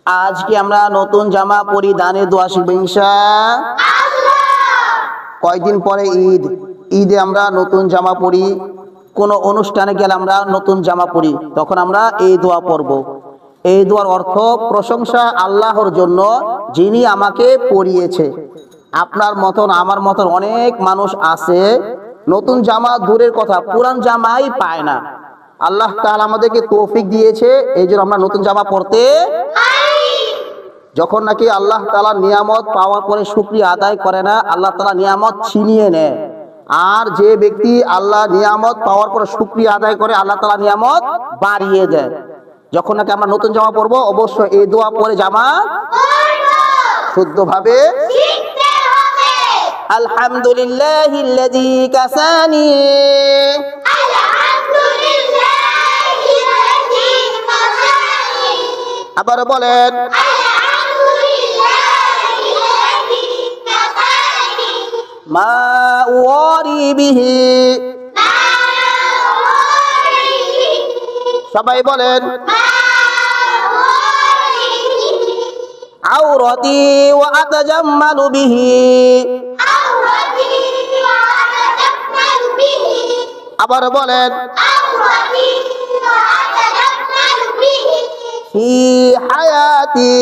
আজকে আমরা নতুন জামা পরিধানের দোয়া শিখব ইনশাআল্লাহ। কয়েকদিন পরে ঈদ, ঈদে আমরা নতুন জামা পরি, কোনো অনুষ্ঠানে গেলে আমরা নতুন জামা পরি, তখন আমরা এই দোয়া পড়ব। এই দোয়ার অর্থ প্রশংসা আল্লাহর জন্য যিনি আমাকে পরিয়েছে। আপনার মতন আমার মতন অনেক মানুষ আছে নতুন জামা দূরের কথা পুরান জামাই পায় না। আল্লাহ তাআলা আমাদেরকে তৌফিক দিয়েছে, এই জন্য আমরা নতুন জামা পরতে। যখন নাকি আল্লাহ তাআলা নিয়ামত পাওয়ার পরে শুকরিয়া আদায় করে না, আল্লাহ তাআলা নিয়ামত ছিনিয়ে নেয়। আর যে ব্যক্তি আল্লাহ নিয়ামত পাওয়ার পরে শুকরিয়া আদায় করে, আল্লাহ তাআলা নিয়ামত বাড়িয়ে দেয়। যখন নাকি আমরা নতুন জামা পরবো, অবশ্যই এই দোয়া পরে জামা শুদ্ধভাবে শিখতে হবে। আলহামদুলিল্লাহিল্লাযী কাসানি, আলহামদুলিল্লাহিল্লাযী কাসানি। আবার বলেন আলহামদুলিল্লাহিল্লাযী কাসানি মা উওয়ারি বিহি, সবাই বলেন আওরাতি ওয়া আতাজাম্মালু বিহি, আবার বলেন ফি হায়াতি,